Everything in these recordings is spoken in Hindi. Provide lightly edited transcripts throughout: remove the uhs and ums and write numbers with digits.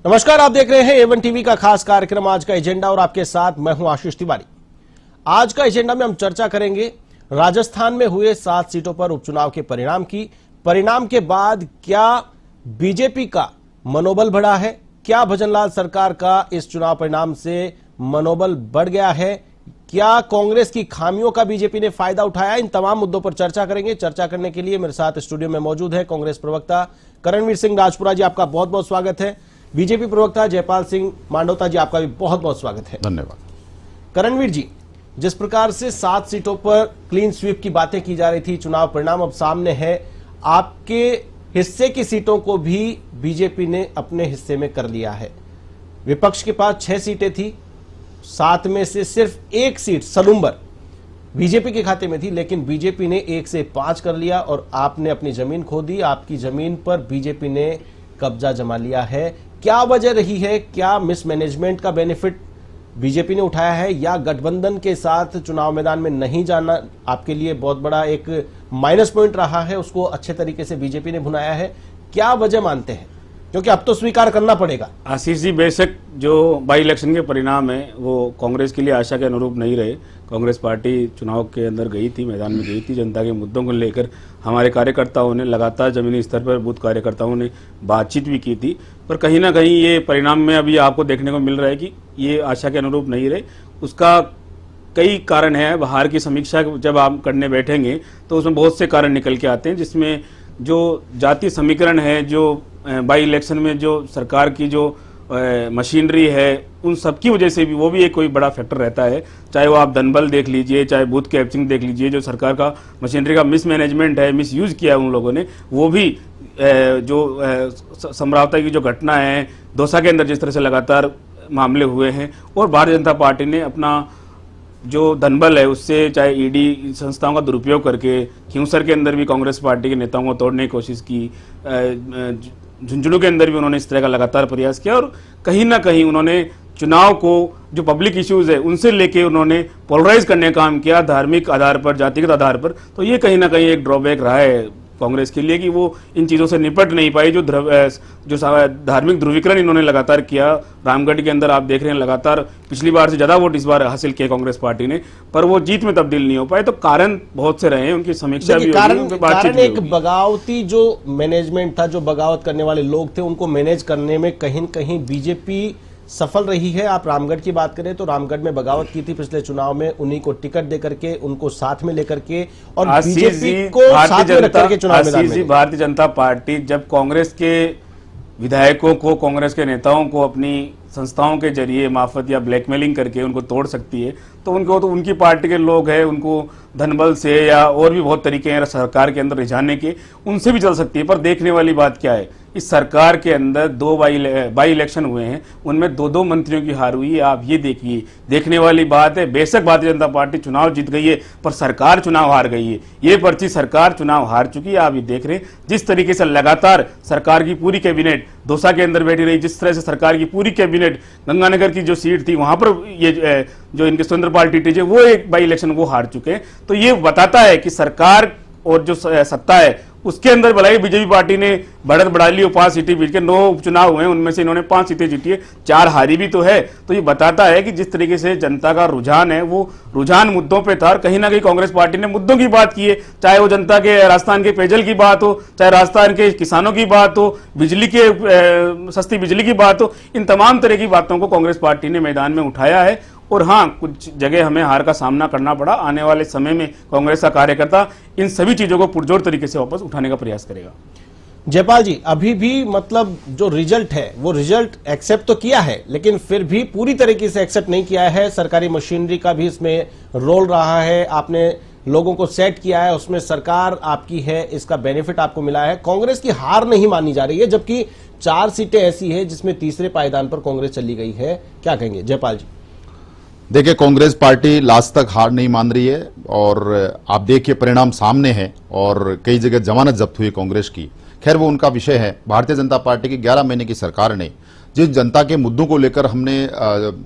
नमस्कार, आप देख रहे हैं A1 टीवी का खास कार्यक्रम आज का एजेंडा और आपके साथ मैं हूं आशीष तिवारी। आज का एजेंडा में हम चर्चा करेंगे राजस्थान में हुए 7 सीटों पर उपचुनाव के परिणाम की। परिणाम के बाद क्या बीजेपी का मनोबल बढ़ा है, क्या भजनलाल सरकार का इस चुनाव परिणाम से मनोबल बढ़ गया है, क्या कांग्रेस की खामियों का बीजेपी ने फायदा उठाया, इन तमाम मुद्दों पर चर्चा करेंगे। चर्चा करने के लिए मेरे साथ स्टूडियो में मौजूद है कांग्रेस प्रवक्ता करणवीर सिंह राजपुरा जी, आपका बहुत बहुत स्वागत है। बीजेपी प्रवक्ता जयपाल सिंह मांडोता जी, आपका भी बहुत बहुत स्वागत है। धन्यवाद। करणवीर जी, जिस प्रकार से 7 सीटों पर क्लीन स्वीप की बातें की जा रही थी, चुनाव परिणाम अब सामने है, आपके हिस्से की सीटों को भी बीजेपी ने अपने हिस्से में कर लिया है। विपक्ष के पास 6 सीटें थी, 7 में से सिर्फ 1 सीट सलूम्बर बीजेपी के खाते में थी, लेकिन बीजेपी ने 1 से 5 कर लिया और आपने अपनी जमीन खो दी। आपकी जमीन पर बीजेपी ने कब्जा जमा लिया है। क्या वजह रही है? क्या मिसमैनेजमेंट का बेनिफिट बीजेपी ने उठाया है या गठबंधन के साथ चुनाव मैदान में नहीं जाना आपके लिए बहुत बड़ा एक माइनस पॉइंट रहा है, उसको अच्छे तरीके से बीजेपी ने भुनाया है? क्या वजह मानते हैं, क्योंकि अब तो स्वीकार करना पड़ेगा। आशीष जी, बेशक जो बाई इलेक्शन के परिणाम है वो कांग्रेस के लिए आशा के अनुरूप नहीं रहे। कांग्रेस पार्टी चुनाव के अंदर गई थी, मैदान में गई थी, जनता के मुद्दों को लेकर हमारे कार्यकर्ताओं ने लगातार जमीनी स्तर पर बूथ कार्यकर्ताओं ने बातचीत भी की थी, पर कहीं ना कहीं ये परिणाम में अभी आपको देखने को मिल रहा है कि ये आशा के अनुरूप नहीं रहे। उसका कई कारण है। बाहर की समीक्षा जब आप करने बैठेंगे तो उसमें बहुत से कारण निकल के आते हैं, जिसमें जो जातीय समीकरण है, जो बाई इलेक्शन में जो सरकार की जो मशीनरी है, उन सब की वजह से भी वो भी एक कोई बड़ा फैक्टर रहता है। चाहे वो आप धनबल देख लीजिए, चाहे बूथ कैप्चरिंग देख लीजिए, जो सरकार का मशीनरी का मिसमैनेजमेंट है, मिसयूज किया उन लोगों ने, वो भी जो समरावता की जो घटना है, दौसा के अंदर जिस तरह से लगातार मामले हुए हैं, और भारतीय जनता पार्टी ने अपना जो धनबल है उससे, चाहे ईडी संस्थाओं का दुरुपयोग करके खिंवसर के अंदर भी कांग्रेस पार्टी के नेताओं को तोड़ने की कोशिश की, झुंझुनू के अंदर भी उन्होंने इस तरह का लगातार प्रयास किया, और कहीं ना कहीं उन्होंने चुनाव को जो पब्लिक इश्यूज है उनसे लेके उन्होंने पोलराइज करने का काम किया, धार्मिक आधार पर, जातिगत आधार पर। तो ये कहीं ना कहीं एक ड्रॉबैक रहा है कांग्रेस के लिए कि वो इन चीज़ों से निपट नहीं पाई। जो धार्मिक ध्रुवीकरण इन्होंने लगातार किया, रामगढ़ के अंदर आप देख रहे हैं लगातार पिछली बार से ज़्यादा वोट इस बार हासिल किए कांग्रेस पार्टी ने, पर वो जीत में तब्दील नहीं हो पाए। तो कारण बहुत से रहे हैं, उनकी समीक्षा भी होगी, कारण एक बगावती जो मैनेजमेंट था, जो बगावत करने वाले लोग थे, उनको मैनेज करने में कहीं न कहीं बीजेपी सफल रही है। आप रामगढ़ की बात करें तो रामगढ़ में बगावत की थी पिछले चुनाव में, उन्हीं को टिकट दे करके, उनको साथ में लेकर के, और बीजेपी को साथ में रख करके चुनाव मैदान में। भारतीय जनता पार्टी जब कांग्रेस के विधायकों को, कांग्रेस के नेताओं को अपनी संस्थाओं के जरिए मार्फत या ब्लैकमेलिंग करके उनको तोड़ सकती है, तो उनको, तो उनकी पार्टी के लोग हैं, उनको धनबल से या और भी बहुत तरीके हैं सरकार के अंदर रिझाने के, उनसे भी चल सकती है। पर देखने वाली बात क्या है, इस सरकार के अंदर 2 बाई इलेक्शन हुए हैं, उनमें 2 मंत्रियों की हार हुई है। आप ये देखिए, देखने वाली बात है। बेशक भारतीय जनता पार्टी चुनाव जीत गई है, पर सरकार चुनाव हार गई है। ये पर्ची सरकार चुनाव हार चुकी है। आप ये देख रहे हैं जिस तरीके से लगातार सरकार की पूरी कैबिनेट दौसा के अंदर बैठी रही, जिस तरह से सरकार की पूरी कैबिनेट गंगानगर की जो सीट थी वहां पर ये जो इनके स्वतंत्र पार्टी टीचे वो एक बाई इलेक्शन वो हार चुके हैं। तो ये बताता है कि सरकार और जो सत्ता है उसके अंदर भलाई बीजेपी पार्टी ने बढ़त बढ़ा ली। 5 सीटें जीत के 9 उपचुनाव हुए, उनमें से इन्होंने 5 सीटें जीती है, 4 हारी भी तो है। तो ये बताता है कि जिस तरीके से जनता का रुझान है वो रुझान मुद्दों पे था, और कहीं ना कहीं कांग्रेस पार्टी ने मुद्दों की बात की है, चाहे वो जनता के राजस्थान के पेयजल की बात हो, चाहे राजस्थान के किसानों की बात हो, बिजली के सस्ती बिजली की बात हो, इन तमाम तरह की बातों को कांग्रेस पार्टी ने मैदान में उठाया है। और हाँ, कुछ जगह हमें हार का सामना करना पड़ा। आने वाले समय में कांग्रेस का कार्यकर्ता इन सभी चीजों को पुरजोर तरीके से वापस उठाने का प्रयास करेगा। जयपाल जी, अभी भी मतलब जो रिजल्ट है वो रिजल्ट एक्सेप्ट तो किया है, लेकिन फिर भी पूरी तरीके से एक्सेप्ट नहीं किया है। सरकारी मशीनरी का भी इसमें रोल रहा है, आपने लोगों को सेट किया है, उसमें सरकार आपकी है, इसका बेनिफिट आपको मिला है। कांग्रेस की हार नहीं मानी जा रही है, जबकि 4 सीटें ऐसी है जिसमें तीसरे पायदान पर कांग्रेस चली गई है। क्या कहेंगे जयपाल जी? देखिए, कांग्रेस पार्टी लास्ट तक हार नहीं मान रही है, और आप देखिए परिणाम सामने हैं, और कई जगह जमानत जब्त हुई कांग्रेस की। खैर, वो उनका विषय है। भारतीय जनता पार्टी की 11 महीने की सरकार ने जिस जनता के मुद्दों को लेकर हमने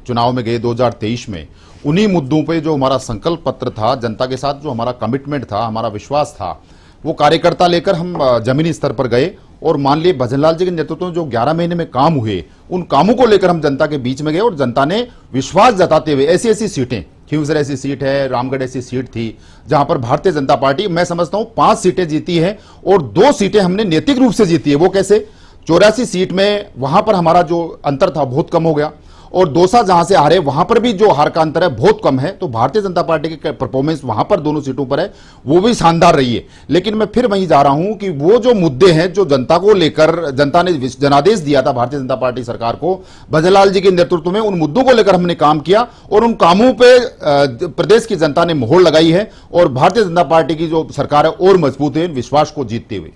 चुनाव में गए 2023 में, उन्हीं मुद्दों पे जो हमारा संकल्प पत्र था, जनता के साथ जो हमारा कमिटमेंट था, हमारा विश्वास था, वो कार्यकर्ता लेकर हम जमीनी स्तर पर गए और मान लिए भजनलाल जी के नेतृत्व में जो 11 महीने में काम हुए, उन कामों को लेकर हम जनता के बीच में गए और जनता ने विश्वास जताते हुए ऐसी ऐसी सीटें, खींवसर ऐसी सीट है, रामगढ़ ऐसी सीट थी जहां पर भारतीय जनता पार्टी मैं समझता हूं 5 सीटें जीती है और 2 सीटें हमने नैतिक रूप से जीती है। वो कैसे? 84 सीट में वहां पर हमारा जो अंतर था बहुत कम हो गया और दौसा जहां से हारे वहां पर भी जो हार का अंतर है बहुत कम है। तो भारतीय जनता पार्टी की परफॉर्मेंस वहां पर दोनों सीटों पर है, वो भी शानदार रही है। लेकिन मैं फिर वहीं जा रहा हूं कि वो जो मुद्दे हैं जो जनता को लेकर जनता ने जनादेश दिया था भारतीय जनता पार्टी सरकार को भजनलाल जी के नेतृत्व में, उन मुद्दों को लेकर हमने काम किया और उन कामों पे प्रदेश की जनता ने मोहर लगाई है और भारतीय जनता पार्टी की जो सरकार है और मजबूत है विश्वास को जीतते हुए।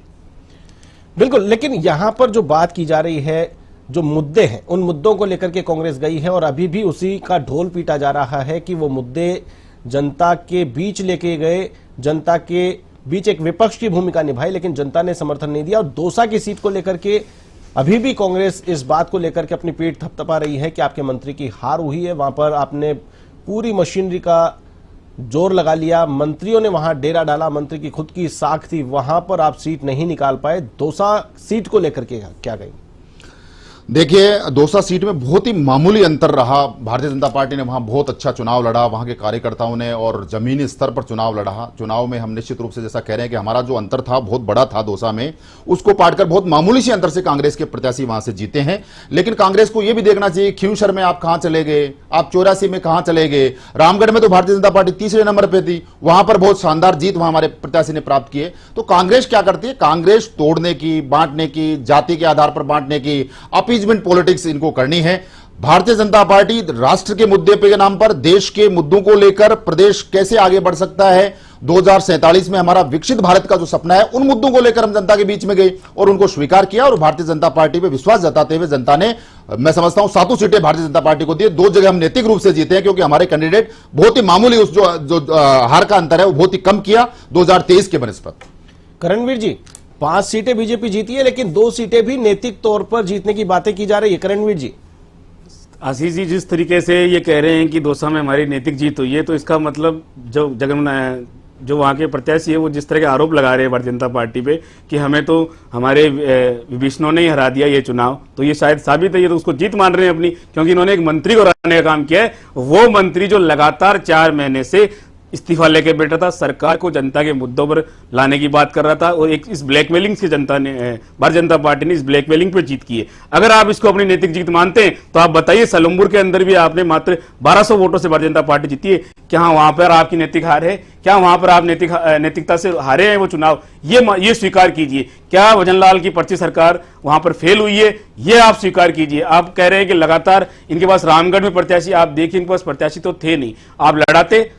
बिल्कुल, लेकिन यहां पर जो बात की जा रही है, जो मुद्दे हैं, उन मुद्दों को लेकर के कांग्रेस गई है और अभी भी उसी का ढोल पीटा जा रहा है कि वो मुद्दे जनता के बीच लेके गए, जनता के बीच एक विपक्ष की भूमिका निभाई, लेकिन जनता ने समर्थन नहीं दिया। और दौसा की सीट को लेकर के अभी भी कांग्रेस इस बात को लेकर के अपनी पीठ थपथपा रही है कि आपके मंत्री की हार हुई है, वहां पर आपने पूरी मशीनरी का जोर लगा लिया, मंत्रियों ने वहां डेरा डाला, मंत्री की खुद की साख थी, वहां पर आप सीट नहीं निकाल पाए। दौसा सीट को लेकर के क्या गई? देखिए, दौसा सीट में बहुत ही मामूली अंतर रहा। भारतीय जनता पार्टी ने वहां बहुत अच्छा चुनाव लड़ा, वहां के कार्यकर्ताओं ने, और जमीनी स्तर पर चुनाव लड़ा। चुनाव में हम निश्चित रूप से जैसा कह रहे हैं कि हमारा जो अंतर था बहुत बड़ा था दौसा में, उसको पाटकर बहुत मामूली से अंतर से कांग्रेस के प्रत्याशी वहां से जीते हैं। लेकिन कांग्रेस को यह भी देखना चाहिए, खींवसर में आप कहां चले गए, आप 84 में कहां चले गए, रामगढ़ में तो भारतीय जनता पार्टी तीसरे नंबर पर थी, वहां पर बहुत शानदार जीत वहां हमारे प्रत्याशी ने प्राप्त की है। तो कांग्रेस क्या करती है? कांग्रेस तोड़ने की, बांटने की, जाति के आधार पर बांटने की अपीजमेंट पॉलिटिक्स इनको करनी है। भारतीय जनता पार्टी राष्ट्र के मुद्दे के नाम पर, देश के मुद्दों को लेकर प्रदेश कैसे आगे बढ़ सकता है, 2047 में हमारा विकसित भारत का जो सपना है, उन मुद्दों को लेकर हम जनता के बीच में गए और उनको स्वीकार किया और भारतीय जनता पार्टी पे विश्वास जताते हुए जनता ने, मैं समझता हूं, 7 सीटें भारतीय जनता पार्टी को दी। 2 जगह हम नैतिक रूप से जीते हैं क्योंकि हमारे कैंडिडेट बहुत ही मामूली, उस जो हार का अंतर है वो बहुत ही कम किया 2023 के बनस्पत। करणवीर जी, 5 सीटें बीजेपी जीती है, लेकिन 2 सीटें भी नैतिक तौर पर जीतने की बातें की जा रही है। करणवीर जी, आशीष जी, जिस तरीके से ये कह रहे हैं कि दौसा में हमारी नैतिक जीत हुई है, तो इसका मतलब जो वहाँ के प्रत्याशी है वो जिस तरह के आरोप लगा रहे हैं भारतीय जनता पार्टी पे कि हमें तो हमारे विभीषणों ने ही हरा दिया ये चुनाव, तो ये शायद साबित है, ये तो उसको जीत मान रहे हैं अपनी, क्योंकि इन्होंने एक मंत्री को हराने का काम किया है। वो मंत्री जो लगातार 4 महीने से इस्तीफा लेके बैठा था, सरकार को जनता के मुद्दों पर लाने की बात कर रहा था, और एक इस ब्लैकमेलिंग से जनता ने, भारतीय जनता पार्टी ने इस ब्लैकमेलिंग पे जीत की है। अगर आप इसको अपनी नैतिक जीत मानते हैं तो आप बताइए, सलमपुर के अंदर भी आपने मात्र 1200 वोटों से भारतीय जनता पार्टी जीती है, क्या वहां पर आपकी नैतिक हार है? क्या वहां पर आप नैतिकता से हारे हैं वो चुनाव? ये स्वीकार कीजिए। क्या भजनलाल की पर्ची सरकार वहां पर फेल हुई है? ये आप स्वीकार कीजिए। आप कह रहे हैं कि लगातार इनके पास रामगढ़ में प्रत्याशी, आप देखिए इनके पास प्रत्याशी तो थे नहीं, आप लड़ाते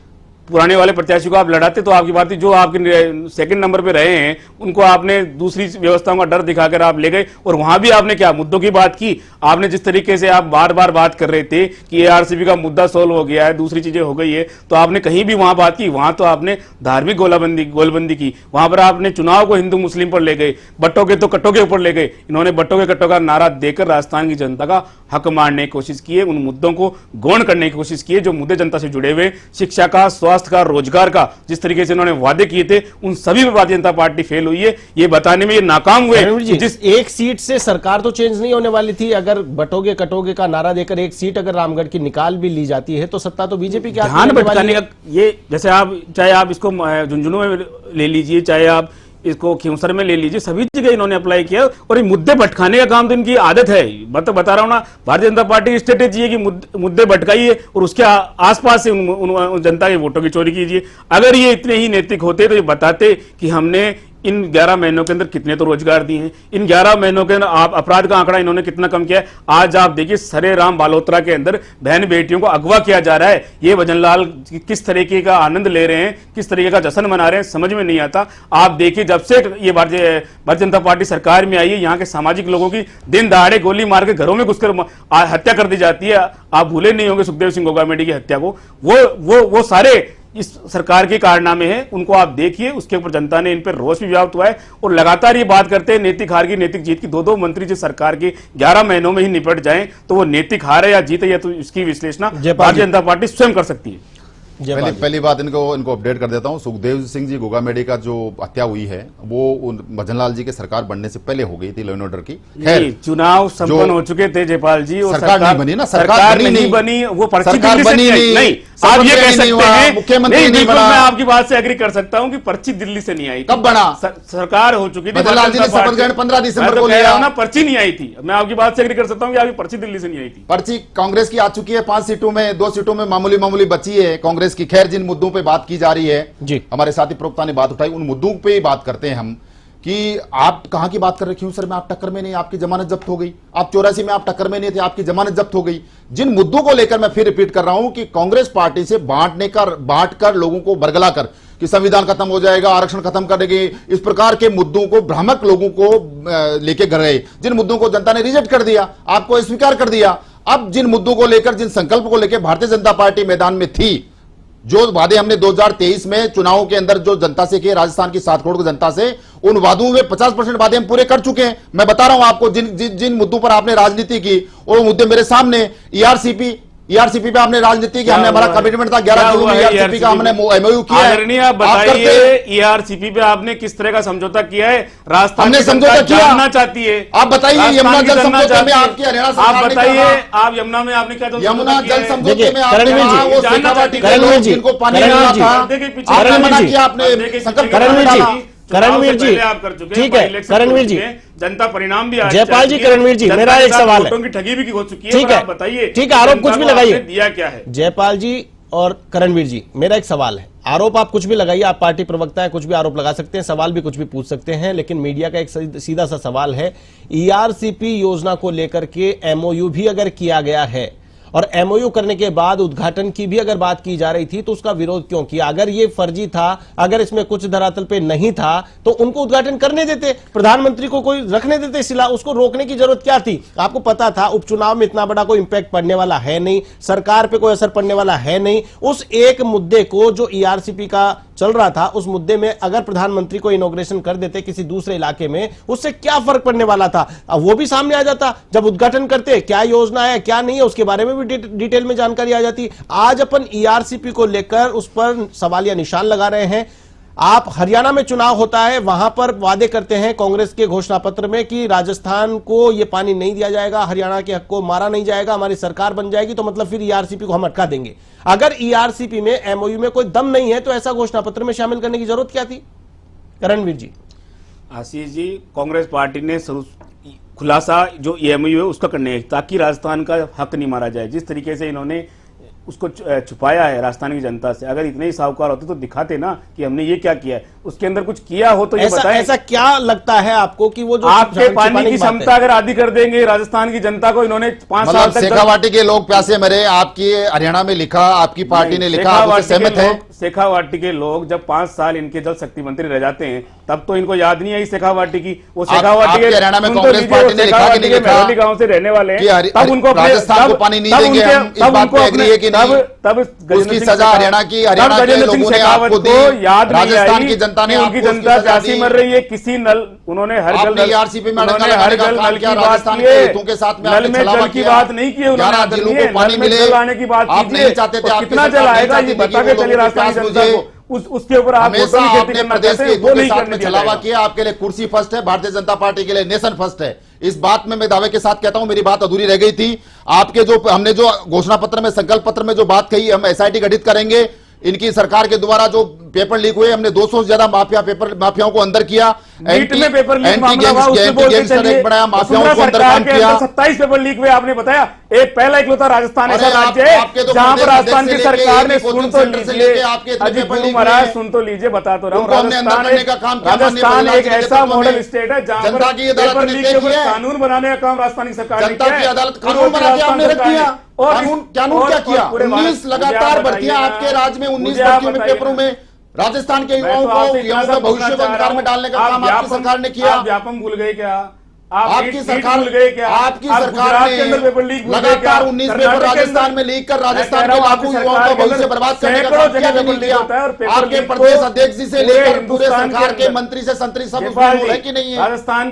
पुराने वाले प्रत्याशी को, आप लड़ाते तो आपकी बात, जो आपके सेकंड नंबर पे रहे हैं उनको आपने दूसरी व्यवस्थाओं का डर दिखाकर आप ले गए, और वहां भी आपने क्या मुद्दों की बात की? आपने जिस तरीके से आप बार बार बात कर रहे थे कि एआरसीबी का मुद्दा सोल्व हो गया है, दूसरी चीजें हो गई है, तो आपने कहीं भी वहां बात की? वहां तो आपने धार्मिक गोलबंदी की, वहां पर आपने चुनाव को हिंदू मुस्लिम पर ले गए, बट्टों के तो कट्टों के ऊपर ले गए। इन्होंने बट्टों के कट्टों का नारा देकर राजस्थान की जनता का हक मारने की कोशिश की है, उन मुद्दों को गौण करने की कोशिश की है जो मुद्दे जनता से जुड़े हुए, शिक्षा का, स्वास्थ्य का, रोजगार का, जिस तरीके से इन्होंने वादे किए थे, उन सभी में भारतीय जनता पार्टी फेल हुई है। ये बताने में ये नाकाम हुए। जिस एक सीट से सरकार तो चेंज नहीं होने वाली थी, अगर बटोगे कटोगे का नारा देकर एक सीट अगर रामगढ़ की निकाल भी ली जाती है तो सत्ता तो बीजेपी के हाथ में ध्यान भटकाने का, ये जैसे आप चाहे आप इसको झुंझुनू में ले लीजिए, चाहे आप इसको खींवसर में ले लीजिए, सभी जगह इन्होंने अप्लाई किया, और ये मुद्दे भटकाने का काम तो इनकी आदत है। मैं तो बता रहा हूं ना, भारतीय जनता पार्टी की स्ट्रेटेजी है कि मुद्दे भटकाइए और उसके आसपास से उन जनता के वोटों की चोरी कीजिए। अगर ये इतने ही नैतिक होते तो ये बताते कि हमने इन 11 महीनों के अंदर कितने तो रोजगार दिए हैं, इन 11 महीनों के अंदर आप अपराध का आंकड़ा इन्होंने कितना कम किया है। आज आप देखिए सरे राम बालोतरा के अंदर बहन बेटियों को अगवा किया जा रहा है। ये भजनलाल किस तरीके का आनंद ले रहे हैं, किस तरीके का जश्न मना रहे हैं, समझ में नहीं आता। आप देखिए, जब से ये भारतीय जनता पार्टी सरकार में आई है, यहाँ के सामाजिक लोगों की दिन दहाड़े गोली मार के घरों में घुसकर हत्या कर दी जाती है। आप भूले नहीं होंगे सुखदेव सिंह गोगामेडी की हत्या को। वो सारे इस सरकार के कारनामे हैं, उनको आप देखिए। उसके ऊपर जनता ने इन पर रोष भी व्याप्त हुआ है, और लगातार ये बात करते हैं नैतिक हार की, नैतिक जीत की। 2-2 मंत्री जिस सरकार के 11 महीनों में ही निपट जाएं तो वो नैतिक हार है या जीत है, या तो इसकी विश्लेषण भारतीय जनता पार्टी स्वयं कर सकती है। जयपाल जी। पहली बात इनको अपडेट कर देता हूं। सुखदेव सिंह जी गोगामेडी का जो हत्या हुई है वो भजनलाल जी के सरकार बनने से पहले हो गई थी, लॉ एंड ऑर्डर की। खैर चुनाव संपन्न हो चुके थे जयपाल जी, और सरकार नहीं बनी ना, सरकार नहीं बनी, वो पर्ची सरकार दिल्ली से बनी नहीं, नहीं, आप ये कह सकते हैं मुख्यमंत्री नहीं, नहीं बिल्कुल बना। मैं आपकी बात से एग्री कर सकता हूं कि पर्ची दिल्ली से नहीं आई थी। कब बना? सरकार हो चुकी थी, भजनलाल जी ने शपथ ग्रहण 15 दिसंबर को लिया ना, पर्ची नहीं आई थी। मैं आपकी बात से एग्री कर सकता हूं कि आपकी पर्ची दिल्ली से नहीं आई थी। पर्ची कांग्रेस की आ चुकी है 5 सीटों में, 2 सीटों में मामूली बची है कांग्रेस की। खैर जिन मुद्दों पे बात की जा रही है जी, हमारे साथी प्रवक्ता ने बात उठाई, उन मुद्दों पे ही बात करते हैं हम कि आप कहां की बात कर रहे, क्यों सर में आप टक्कर में नहीं, आपकी जमानत जब्त हो गई। आप 84 में आप टक्कर में नहीं थे, आपकी जमानत जब्त हो गई। जिन मुद्दों को लेकर मैं फिर रिपीट कर रहा हूं कि कांग्रेस पार्टी से बांट कर लोगों को बरगला कर कि संविधान खत्म हो जाएगा, आरक्षण खत्म कर देंगे, इस प्रकार के मुद्दों को भ्रामक लोगों को लेके गए, जिन मुद्दों को जनता ने रिजेक्ट कर दिया, आपको स्वीकार कर दिया। अब जिन मुद्दों को लेकर, जिन संकल्प को लेकर भारतीय जनता पार्टी मैदान में थी, जो वादे हमने 2023 में चुनाव के अंदर जो जनता से किए, राजस्थान की 7 करोड़ की जनता से, उन वादों में 50% वादे हम पूरे कर चुके हैं। मैं बता रहा हूं आपको, जिन मुद्दों पर आपने राजनीति की वो मुद्दे मेरे सामने। ईआरसीपी पे आपने राजनीति की, हमने हमारा कमिटमेंट था 11 जून में ईआरसीपी का हमने एमओयू किया है। आप बताइए ईआरसीपी पे आपने किस तरह का समझौता किया है? राजस्थान हमने की समझौता जनता किया, जानना चाहती है। आप बताइए यमुना जल समझौते में आपकी हरियाणा सरकार आप ने बताइए, कहा, आप यमुना में आपने क्या यमुना जल समझौते देखिए, में आपने करणवीर कहा जी, वो जानना शेखावाटी के चाहती लोग है। जिनको पानी करणवीर मिला जी, था, पर्दे के पीछे आपने करणवीर मना जी, किया, आपने पर्दे के संकल्प पीछे करणवीर जी, डाला। करणवीर जी, आप कर चुके हैं, ठीक है, इलेक्शन करणवीर हो जी, चुके हैं, जनता परिणाम भी आज जयपाल जी, चाहती है, करणवीर जी, जनता मेरा के एक साथ सवाल है। वोटों की ठगी भी हो चुकी है। ठीक पर है, आप बताइए, ठीक है, आरोप जनता कुछ भी को लगाइए। आपने दिया क्या है? जयपाल जी और करणवीर जी, मेरा एक सवाल है। आरोप आप कुछ भी लगाइए, आप पार्टी प्रवक्ता है, कुछ भी आरोप लगा सकते हैं, सवाल भी कुछ भी पूछ सकते हैं, लेकिन मीडिया का एक सीधा सा सवाल है, ईआरसीपी योजना को लेकर के एमओयू भी अगर किया गया है और एमओयू करने के बाद उद्घाटन की भी अगर बात की जा रही थी, तो उसका विरोध क्यों किया? अगर ये फर्जी था, अगर इसमें कुछ धरातल पे नहीं था, तो उनको उद्घाटन करने देते, प्रधानमंत्री को कोई रखने देते सिला, उसको रोकने की जरूरत क्या थी? आपको पता था उपचुनाव में इतना बड़ा कोई इंपैक्ट पड़ने वाला है नहीं, सरकार पे कोई असर पड़ने वाला है नहीं। उस एक मुद्दे को जो ईआरसीपी का चल रहा था, उस मुद्दे में अगर प्रधानमंत्री को इनॉग्रेशन कर देते किसी दूसरे इलाके में, उससे क्या फर्क पड़ने वाला था? अब वो भी सामने आ जाता, जब उद्घाटन करते क्या योजना है क्या नहीं है उसके बारे में भी डिटेल में जानकारी आ जाती। आज अपन ईआरसीपी को लेकर उस पर सवालिया निशान लगा रहे हैं। आप हरियाणा में चुनाव होता है, वहां पर वादे करते हैं कांग्रेस के घोषणा पत्र में कि राजस्थान को यह पानी नहीं दिया जाएगा, हरियाणा के हक को मारा नहीं जाएगा, हमारी सरकार बन जाएगी तो मतलब फिर ईआरसीपी को हम अटका देंगे। अगर ईआरसीपी में एमओयू में कोई दम नहीं है तो ऐसा घोषणा पत्र में शामिल करने की जरूरत क्या थी? करणवीर जी। आशीष जी, कांग्रेस पार्टी ने खुलासा जो एमओयू है उसका करने है ताकि राजस्थान का हक नहीं मारा जाए। जिस तरीके से इन्होंने उसको छुपाया है राजस्थान की जनता से, अगर इतने ही साहूकार होते तो दिखाते ना कि हमने ये क्या किया है, उसके अंदर कुछ किया हो तो ये बताएं। ऐसा क्या लगता है आपको कि वो जो आपके पानी की क्षमता अगर आदि कर देंगे राजस्थान की जनता को, इन्होंने 5 साल तक शेखावाटी के लोग प्यासे मरे, आपकी हरियाणा में लिखा, आपकी पार्टी ने लिखा, आप उससे सहमत है? शेखावाटी के लोग जब 5 साल इनके जल शक्ति मंत्री रह जाते हैं तब तो इनको याद नहीं आई शेखावाटी की। वो शेखावाटी के हरियाणा में कांग्रेस पार्टी ने लिखा कि नहीं लिखा गांव से रहने वाले हैं, तब उनको राजस्थान को पानी नहीं देंगे, हम इस बात पे एग्री है कि नहीं? तब उसकी सजा हरियाणा के लोगों ने आपको दी, राजस्थान की जनता ने उनकी जनता प्यासी मर रही है। किसी नल उन्होंने हर जल नल की बात की है, नल में जल की बात नहीं की उन्होंने, पानी मिले लाने की बात की। कितना जल आएगा ये बता के चलिए राजस्थान जनता को, उसके ऊपर आप खेती करना चाहते हैं, वो नहीं करने दिया छलावा किया। आपके लिए कुर्सी फर्स्ट है, भारतीय जनता पार्टी के लिए नेशन फर्स्ट है। इस बात में मैं दावे के साथ कहता हूं, मेरी बात अधूरी रह गई थी। आपके जो हमने जो घोषणा पत्र में, संकल्प पत्र में जो बात कही, हम एसआईटी गठित करेंगे, इनकी सरकार के द्वारा जो पेपर लीक हुए, हमने 200 से ज्यादा माफियाओं को अंदर किया, पेपर लीक बनाया, माफियाओं को अंदर काम किया। 27 पेपर लीक हुए, आपने बताया। एक पहला इकलौता राजस्थान ऐसा राज्य है जहां पर राजस्थान की सरकार ने, सुन तो लीजिए अजीत गुरु महाराज, सुन तो लीजिए, बता तो रहा हूं, राजस्थान एक ऐसा मॉडल स्टेट है जहां पर पेपर लीक के ऊपर कानून बनाने का काम राजस्थान की सरकार ने किया है। कानून बना के आपने रख दिया। कानून क्या किया? 19 लगातार भर्तियां आपके राज्य में, 19 भर्तियों में, पेपरों में राजस्थान के युवाओं को भविष्य को अंधकार में डालने का काम आपकी सरकार ने किया। व्यापम भूल गए क्या? आपकी सरकार भूल गए क्या? आपकी आप सरकार गुजरात के अंदर पेपर लीक ने भूल गए क्या? लगातार 19 पेपर कर्नाटक के राजस्थान अंदर- में लीक कर राजस्थान मैं के कह रहा हूं, लाखों आपकी युवाओं सरकार का के भविष्य अंदर बर्बाद करने का सैकड़ों काम जगह किया पेपर नहीं लीक किया। होता है और पेपर आपके लीक प्रदेश को अध्यक्ष जी से पूरे लेकर पूरे हिंदुस्तान के सरकार के अंदर- मंत्री से संतरी सब जयपाल उसमें जी, है कि नहीं है? राजस्थान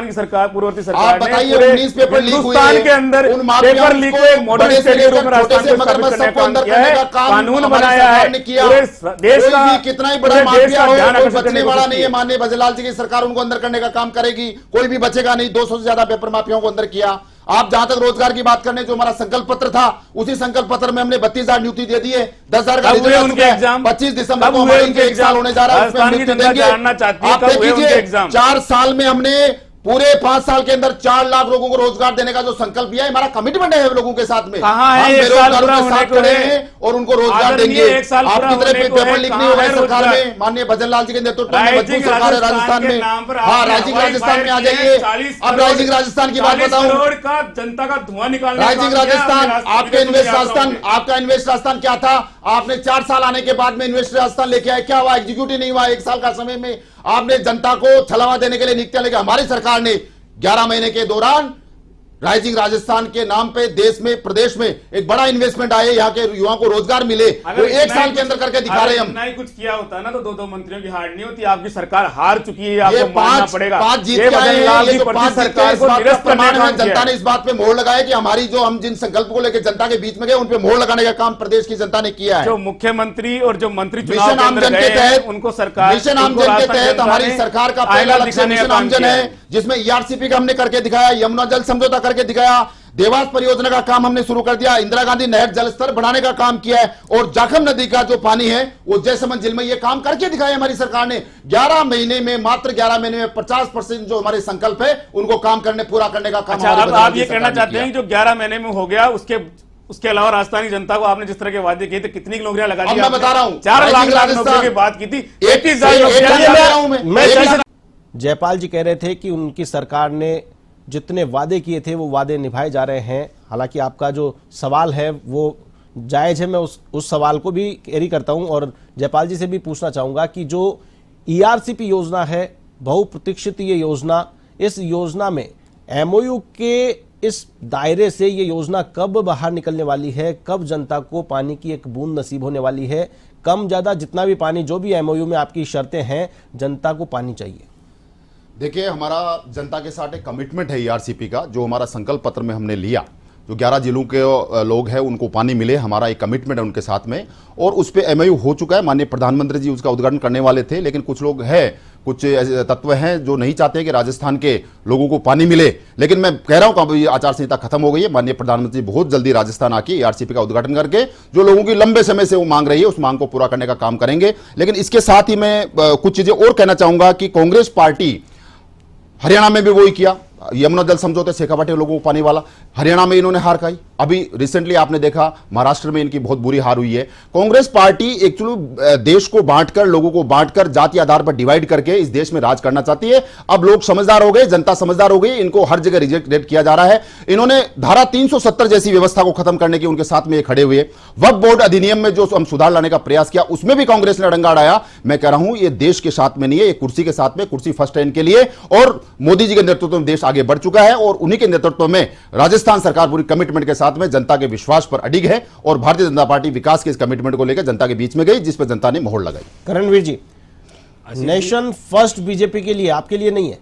की सरकार, पूर्ववर्ती सरकार आप ने बताइए पूरे 19 पेपर लीक हुए हिंदुस्तान के अंदर उन माफियाओं पेपर लीक को को एक मॉडल बड़े से स्टेट के रूप लेकर में छोटे राजस्थान से को मगरमच्छ स्थापित करने सबको का अंदर काम किया करने है, का काम कानून हमारी बनाया सरकार है, ने किया। पूरे देश कोई का भी कितना ही बड़ा पूरे देश माफिया का हो, ध्यान कोई आकर्षित बचने करने की वाला कोशिश नहीं की है। माननीय बजलाल जी की सरकार उनको अंदर करने का काम करेगी, कोई भी बचेगा नहीं। 200 से ज्यादा पेपर माफियाओं को अंदर किया। आप जहां तक रोजगार की बात करने, जो हमारा संकल्प पत्र था, उसी संकल्प पत्र में हमने 32,000 नियुक्ति दे दी है। 10,000 का कब रिजल्ट हुए आ उनके चुका है। एग्जाम? 25 दिसंबर कब को हुए हमारे उनके इनके 1 साल एग्जाम? होने जा रहा है, उसमें हम राजस्थान की नियुक्ति जनता देंगे। जानना चाहती है, आप कब हुए देखिए, उनके एग्जाम? 4 साल में हमने पूरे 5 साल के अंदर 4 लाख लोगों को रोजगार देने का जो संकल्प लिया है, हमारा कमिटमेंट है लोगों के साथ में। कहां है? हम एक साल बेरोजगारों पूरा के होने साथ को खड़े है। हैं और उनको रोजगार आदरणीय, देंगे। एक साल पूरा आपकी तरह होने को पेपर है, लीक नहीं कहां होगा है सरकार रोजगार? में। माननीय भजनलाल जी के नेतृत्व में राइजिंग मजबूत सरकार है राजस्थान के में। नाम पर हाँ, आपने राइजिंग हवाई राजस्थान में आ फायर किए, जाइए। 40 अब राइजिंग राजस्थान की बात 40 बताऊं। करोड़ का जनता का धुआं निकालने का राइजिंग काम किया राजस्थान, आपने आपके विदेशों इन्वेस्ट की यात्राओं राजस्थान, में। आपका इन्वेस्ट राजस्थान क्या था? आपने 4 साल आने के बाद में इन्वेस्ट राजस्थान लेके आए, क्या हुआ? एग्जीक्यूटिव नहीं हुआ। 1 साल का समय में आपने जनता को छलावा देने के लिए नियुक्तियां लेके, हमारी सरकार ने 11 महीने के दौरान राइजिंग राजस्थान के नाम पे देश में, प्रदेश में एक बड़ा इन्वेस्टमेंट आए, यहाँ के युवाओं को रोजगार मिले। वो 1 साल के अंदर करके दिखा रहे हैं हम। इतना ही कुछ किया होता ना तो 2-2 मंत्रियों की हार नहीं होती। आपकी सरकार हार चुकी है, ये आपको मानना 5 पड़ेगा। जीत ये के आए हैं, बदलाव ये की जो प्रति 5 जीत के सरकार इस को बात का निरस्त करने प्रमाण का है। काम किया जनता है। ने इस बात पे मोहर लगाया कि हमारी जो हम जिन संकल्प को लेकर जनता के बीच में गए, उन पे मोहर लगाने का काम प्रदेश की जनता ने किया है। जो मुख्यमंत्री और जो मंत्री चुनाव मिशन के अंदर आमजन गए के हैं, तहत, उनको सरकार, मिशन उनको आमजन के राजस्थान तहत जनता हमारी ने सरकार का आईना पहला लक्ष्य दिखाने का मिशन काम आमजन किया है, जिसमें ईआरसीपी का हमने करके दिखाया, यमुना जल समझौता करके दिखाया, देवास परियोजना का काम हमने शुरू कर दिया, इंदिरा गांधी नहर जल स्तर बढ़ाने का काम किया है, और जाखम नदी का जो पानी है वो जयसमंद झील में ये काम करके दिखाया हमारी सरकार ने। 11 महीने में, मात्र 11 महीने में 50% जो हमारे संकल्प है उनको काम करने, पूरा करने का काम। अच्छा, अब आप ये कहना चाहते हैं कि जो 11 महीने में हो गया, उसके अलावा राजस्थान की जनता को आपने जिस तरह के वादे किए थे, कितनी नौकरियां लगा दी? मैं बता रहा हूं, 4 लाख नौकरियों की बात की थी, 31,000 जयपाल जी कह रहे थे कि उनकी सरकार ने जितने वादे किए थे वो वादे निभाए जा रहे हैं। हालांकि आपका जो सवाल है वो जायज है, मैं उस सवाल को भी कैरी करता हूं और जयपाल जी से भी पूछना चाहूंगा कि जो ईआरसीपी योजना है, बहुप्रतीक्षित ये योजना, इस योजना में एमओयू के इस दायरे से ये योजना कब बाहर निकलने वाली है? कब जनता को पानी की एक बूंद नसीब होने वाली है? कम ज्यादा जितना भी पानी, जो भी एमओयू में आपकी शर्तें हैं, जनता को पानी चाहिए। देखिए, हमारा जनता के साथ एक कमिटमेंट है ईआरसीपी का, जो हमारा संकल्प पत्र में हमने लिया। जो 11 जिलों के लोग हैं उनको पानी मिले, हमारा एक कमिटमेंट है उनके साथ में, और उस पे एमओयू हो चुका है। माननीय प्रधानमंत्री जी उसका उद्घाटन करने वाले थे, लेकिन कुछ लोग हैं, कुछ ऐसे तत्व हैं जो नहीं चाहते कि राजस्थान के लोगों को पानी मिले। लेकिन मैं कह रहा हूं कि आचार संहिता खत्म हो गई है। माननीय प्रधानमंत्री बहुत जल्दी राजस्थान आके ईआरसीपी का उद्घाटन करके जो लोगों की लंबे समय से वो मांग रही है, उस मांग को पूरा करने का काम करेंगे। लेकिन इसके साथ ही मैं कुछ चीजें और कहना चाहूंगा कि कांग्रेस पार्टी हरियाणा में भी वही किया, यमुना जल समझौते शेखावाटी लोगों को पानी वाला, हरियाणा में इन्होंने हार खाई। अभी रिसेंटली आपने देखा महाराष्ट्र में इनकी बहुत बुरी हार हुई है। कांग्रेस पार्टी एक्चुअली देश को बांटकर, लोगों को बांटकर, जाति आधार पर डिवाइड करके इस देश में राज करना चाहती है। अब लोग समझदार हो गए, जनता समझदार हो गई, इनको हर जगह रिजेक्ट किया जा रहा है। इन्होंने धारा 370 जैसी व्यवस्था को खत्म करने की उनके साथ में खड़े हुए। वक्फ बोर्ड अधिनियम में जो हम सुधार लाने का प्रयास किया, उसमें भी कांग्रेस ने डंगा अड़ाया। मैं कह रहा हूं ये देश के साथ में नहीं है, ये कुर्सी के साथ में, कुर्सी फर्स्ट है इनके लिए, और मोदी जी के नेतृत्व में देश आगे बढ़ चुका है, और उन्हीं के नेतृत्व में राजस्थान सरकार पूरी कमिटमेंट के साथ में जनता के विश्वास पर अडिग है, और भारतीय जनता पार्टी विकास के इस कमिटमेंट को लेकर जनता के बीच में गई, जिस पर जनता ने मोहर लगाई। करणवीर जी, नेशन फर्स्ट बीजेपी के लिए, आपके लिए नहीं है?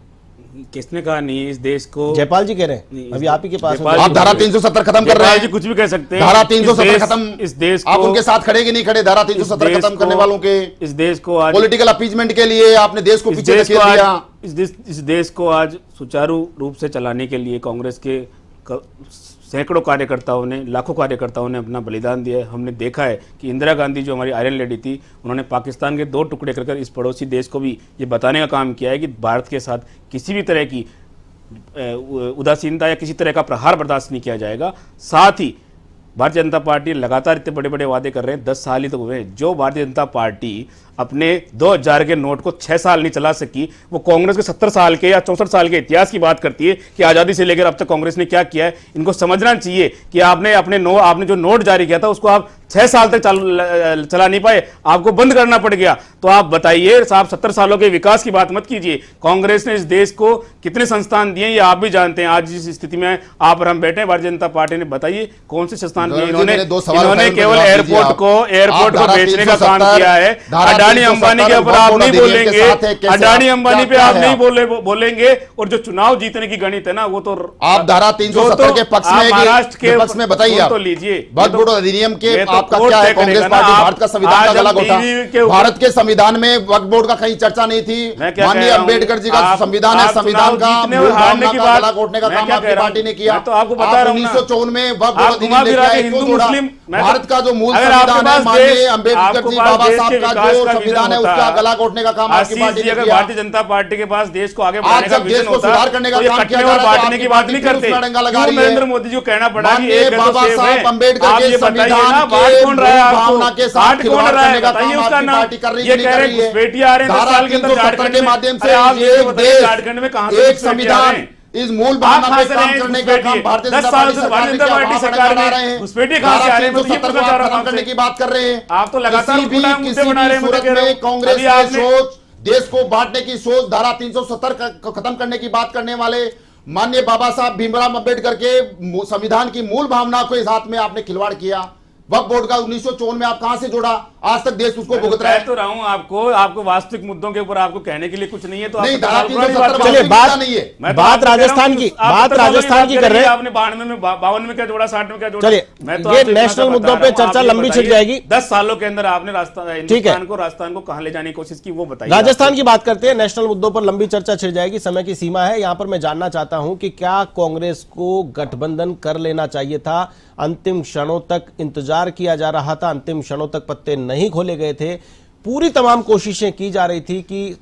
किसने कहा नहीं? इस देश को जयपाल जी कह रहे हैं, अभी आप ही के पास जयपाल आप धारा 370 खत्म कर रहे जी हैं। कुछ भी कह सकते हैं। धारा 370 खत्म, इस देश आप को, उनके साथ खड़े कि नहीं खड़े? धारा 370 खत्म करने वालों के, इस देश को आज पॉलिटिकल अपीजमेंट के लिए आपने देश को पीछे धकेल दिया। इस देश को आज सुचारू रूप से चलाने के लिए कांग्रेस के सैकड़ों कार्यकर्ताओं ने, लाखों कार्यकर्ताओं ने अपना बलिदान दिया है। हमने देखा है कि इंदिरा गांधी जो हमारी आयरन लेडी थी, उन्होंने पाकिस्तान के 2 टुकड़े कर इस पड़ोसी देश को भी ये बताने का काम किया है कि भारत के साथ किसी भी तरह की उदासीनता या किसी तरह का प्रहार बर्दाश्त नहीं किया जाएगा। साथ ही भारतीय जनता पार्टी लगातार इतने बड़े बड़े वादे कर रहे हैं, 10 साल ही तो हुए हैं। जो भारतीय जनता पार्टी अपने 2000 के नोट को 6 साल नहीं चला सकी, वो कांग्रेस के 70 साल के या 64 साल के इतिहास की बात करती है कि आज़ादी से लेकर अब तक कांग्रेस ने क्या किया है। इनको समझना चाहिए कि आपने जो नोट जारी किया था उसको आप 6 साल तक चला नहीं पाए, आपको बंद करना पड़ गया। तो आप बताइए साहब, 70 सालों के विकास की बात मत कीजिए। कांग्रेस ने इस देश को कितने संस्थान दिए ये आप भी जानते हैं। आज जिस स्थिति में आप और हम बैठे हैं, भारतीय जनता पार्टी ने बताइए कौन से संस्थान दिए इन्होंने? इन्होंने केवल एयरपोर्ट को बेचने का काम किया है। अडानी अंबानी के ऊपर आप नहीं बोलेंगे, अडानी अंबानी पे आप नहीं बोलेंगे। और जो चुनाव जीतने की गणित है ना, वो तो आप धारा 370 के पक्ष में, महाराष्ट्र के पक्ष में बताइए तो लीजिए। वक्फ बोर्ड अधिनियम के आपका क्या है? कांग्रेस पार्टी भारत का संविधान का गला घोटा। भारत के संविधान में वक्फ बोर्ड का कहीं चर्चा नहीं थी। माननीय अंबेडकर जी का संविधान है, संविधान का गला घोटने का काम आपकी पार्टी ने किया। तो आपको बता रहा हूं 1954 में वक्फ बोर्ड अधिनियम लेके आए, क्यों जोड़ा? भारत का जो मूल संविधान है, माननीय अंबेडकर जी बाबा साहब का जो संविधान है, उसका गला घोटने का काम आपकी पार्टी ने किया। भारतीय जनता पार्टी के पास देश को आगे बढ़ाने का जब देश को सुधार करने का काम किया जा रहा है, बांटने की बात नहीं करते। नरेंद्र मोदी जी को कहना पड़ा कि एक बाबा साहब अंबेडकर के संविधान के भावना के साथ खिलवाड़ करने का काम आपकी पार्टी कर रही है, नहीं कर रही है? बेटी आ रहे हैं 10 साल के अंदर झारखंड के माध्यम से एक देश, एक संविधान, इस मूल भावना पे काम करने का काम भारतीय जनता पार्टी सरकार बना रहे हैं। खत्म करने की बात कर रहे हैं। आप तो लगातार किसी भी सूरत में कांग्रेस की सोच, देश को बांटने की सोच, धारा 370 को खत्म करने की बात करने वाले माननीय बाबा साहब भीमराव अंबेडकर के संविधान की मूल भावना को इस हाथ में आपने खिलवाड़ किया। वक्फ बोर्ड का 1954 में आप कहां से जोड़ा? आज तक देश उसको भुगत रहा है। तो रहा हूं आपको वास्तविक मुद्दों के ऊपर आपको कहने के लिए कुछ नहीं है, तो नहीं, चलिए बात राजस्थान की कर रहे हैं। आपने 52 में क्या जोड़ा, 60 में क्या जोड़ा? चलिए, ये नेशनल मुद्दों पे चर्चा लंबी छिड़ जाएगी। 10 सालों के अंदर आपने राजस्थान को कहां ले जाने की कोशिश की, वो बताइए। राजस्थान की बात करते हैं। नेशनल मुद्दों पर लंबी चर्चा छिड़ जाएगी, समय की सीमा है। यहां पर मैं जानना चाहता हूं कि क्या कांग्रेस को गठबंधन कर लेना चाहिए था? अंतिम क्षणों तक इंतजार किया जा रहा था, अंतिम क्षणों तक पत्ते नहीं खोले गए थे। पूरी तमाम कोशिशें की जा रही थी कि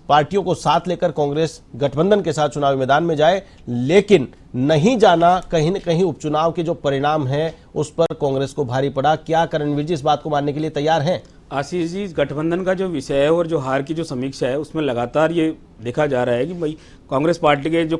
पार्टियों को साथ लेकर कांग्रेस गठबंधन के साथ चुनावी मैदान में जाए, लेकिन नहीं जाना। कहीं न कहीं उपचुनाव के जो परिणाम हैं उस पर कांग्रेस को भारी पड़ा। क्या करणवीर जी इस बात को मानने के लिए तैयार हैं? आशीष जी, गठबंधन का जो विषय है और जो हार की जो समीक्षा है, उसमें लगातार ये देखा जा रहा है कि भाई कांग्रेस पार्टी के जो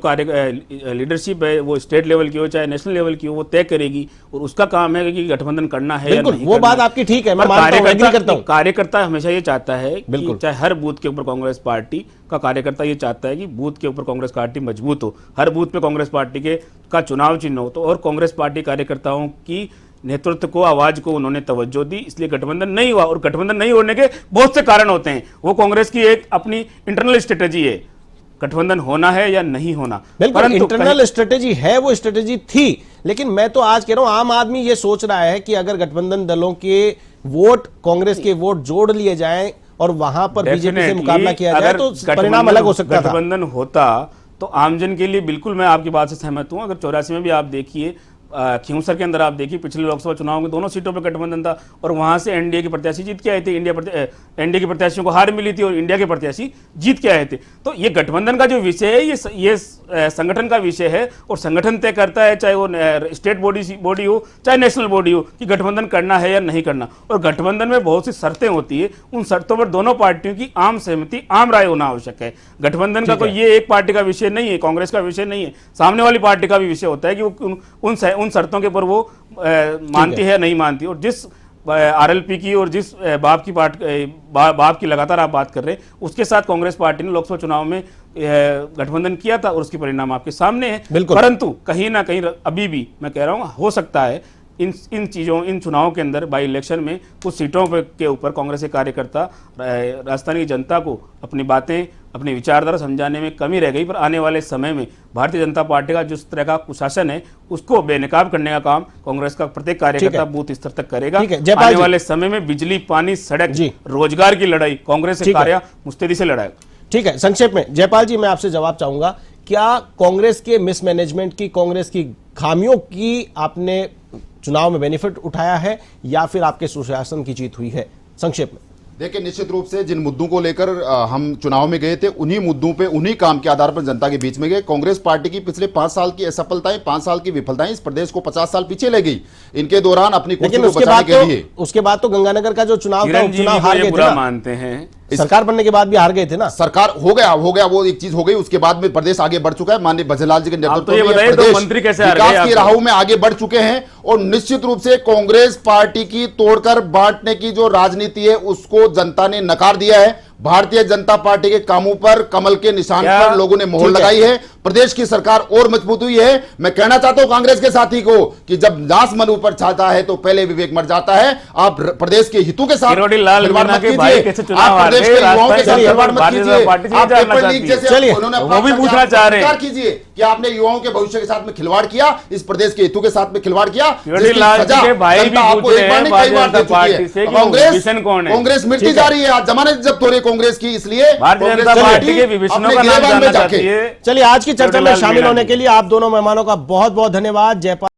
लीडरशिप है, वो स्टेट लेवल की हो चाहे नेशनल लेवल की हो, वो तय करेगी और उसका काम है कि गठबंधन करना है या नहीं। वो बात आपकी ठीक है, मैं मानता हूं, एग्री करता हूं। कार्यकर्ता हमेशा ये चाहता है कि चाहे हर बूथ के ऊपर कांग्रेस पार्टी का कार्यकर्ता ये चाहता है कि बूथ के ऊपर कांग्रेस पार्टी मजबूत हो, हर बूथ पे कांग्रेस पार्टी का चुनाव चिन्ह हो। तो और कांग्रेस पार्टी कार्यकर्ताओं की नेतृत्व को, आवाज को उन्होंने तवज्जो दी, इसलिए गठबंधन नहीं हुआ। और गठबंधन नहीं होने के बहुत से कारण होते हैं, वो कांग्रेस की एक अपनी इंटरनल स्ट्रेटेजी है, गठबंधन होना है या नहीं होना। बिल्कुल इंटरनल स्ट्रेटेजी है, वो स्ट्रेटेजी थी। लेकिन मैं तो आज कह रहा हूं, आम आदमी ये सोच रहा है कि अगर गठबंधन दलों के वोट, कांग्रेस के वोट जोड़ लिए जाएं और वहां पर बीजेपी से मुकाबला किया जाए तो परिणाम अलग हो सकता था। गठबंधन होता तो आमजन के लिए, बिल्कुल मैं आपकी बात से सहमत हूं। अगर 84 में भी आप देखिए, खींवसर के अंदर आप देखिए, पिछले लोकसभा चुनाव में दोनों सीटों पर गठबंधन था और वहां से एनडीए के प्रत्याशी जीत के आए थे। एनडीए के प्रत्याशियों को हार मिली थी और इंडिया के प्रत्याशी जीत के आए थे। तो ये गठबंधन का जो विषय है, ये संगठन का विषय है और संगठन तय करता है, चाहे वो स्टेट बॉडी हो चाहे नेशनल बॉडी हो, कि गठबंधन करना है या नहीं करना। और गठबंधन में बहुत सी शर्तें होती है, उन शर्तों पर दोनों पार्टियों की आम सहमति, आम राय होना आवश्यक है। गठबंधन का कोई ये एक पार्टी का विषय नहीं है, कांग्रेस का विषय नहीं है, सामने वाली पार्टी का भी विषय होता है कि वो उन शर्तों के ऊपर वो मानती है नहीं मानती। और जिस आरएलपी की और जिस बाप की लगातार आप बात कर रहे हैं, उसके साथ कांग्रेस पार्टी ने लोकसभा चुनाव में गठबंधन किया था और उसके परिणाम आपके सामने हैं। परंतु कहीं ना कहीं अभी भी मैं कह रहा हूं, हो सकता है इन चुनावों के अंदर, बाई इलेक्शन में कुछ सीटों के ऊपर कांग्रेस के कार्यकर्ता राजस्थान की जनता को अपनी बातें, अपनी विचारधारा समझाने में कमी रह गई। पर आने वाले समय में भारतीय जनता पार्टी का जिस तरह का कुशासन है, उसको बेनकाब करने का काम कांग्रेस का प्रत्येक कार्यकर्ता बूथ स्तर तक करेगा। आने वाले समय में बिजली, पानी, सड़क, रोजगार की लड़ाई कांग्रेस से कार्य मुस्तैदी से लड़ाएगा। ठीक है, संक्षेप में जयपाल जी मैं आपसे जवाब चाहूंगा, क्या कांग्रेस के मिसमैनेजमेंट की, कांग्रेस की खामियों की आपने चुनाव में बेनिफिट उठाया है या फिर आपके सुशासन की जीत हुई है? संक्षेप में देखिए, निश्चित रूप से जिन मुद्दों को लेकर हम चुनाव में गए थे, उन्हीं मुद्दों पे, उन्हीं काम के आधार पर जनता के बीच में गए। कांग्रेस पार्टी की पिछले 5 साल की असफलताएं, 5 साल की विफलताएं इस प्रदेश को 50 साल पीछे ले गई। इनके दौरान अपनी कुर्सी को बचाने के लिए, उसके बाद तो गंगानगर का जो चुनाव था, उपचुनाव हार गए थे। मानते हैं सरकार बनने के बाद भी हार गए थे ना। सरकार हो गया वो एक चीज हो गई, उसके बाद में प्रदेश आगे बढ़ चुका है। माननीय भजनलाल जी के नेतृत्व में प्रदेश मंत्री कैसे हार विकास गए की राहों में आगे बढ़ चुके हैं और निश्चित रूप से कांग्रेस पार्टी की तोड़कर बांटने की जो राजनीति है उसको जनता ने नकार दिया है। भारतीय जनता पार्टी के कामों पर कमल के निशान पर लोगों ने मोहर लगाई है। प्रदेश की सरकार और मजबूत हुई है। मैं कहना चाहता हूं कांग्रेस के साथी को कि जब नाश मन ऊपर छाता है तो पहले विवेक मर जाता है। आप प्रदेश के हितों के साथ खिलवाड़ मत कीजिए, आप प्रदेश के युवाओं के साथ खिलवाड़ मत कीजिए। आप पेपर लीक जैसे उन्होंने वो भी पूछना चाह रहे हैं कीजिए कि आपने युवाओं के भविष्य के साथ में खिलवाड़ किया, इस प्रदेश के हितों के साथ में खिलवाड़ किया। कांग्रेस मिटती जा रही है, आज जमानत जब्त हो रही है कांग्रेस की, इसलिए भारतीय जनता पार्टी के विभिषणों का नाम जानना चाहती है। चलिए, आज की चर्चा में शामिल होने के लिए आप दोनों मेहमानों का बहुत बहुत धन्यवाद। जयपाल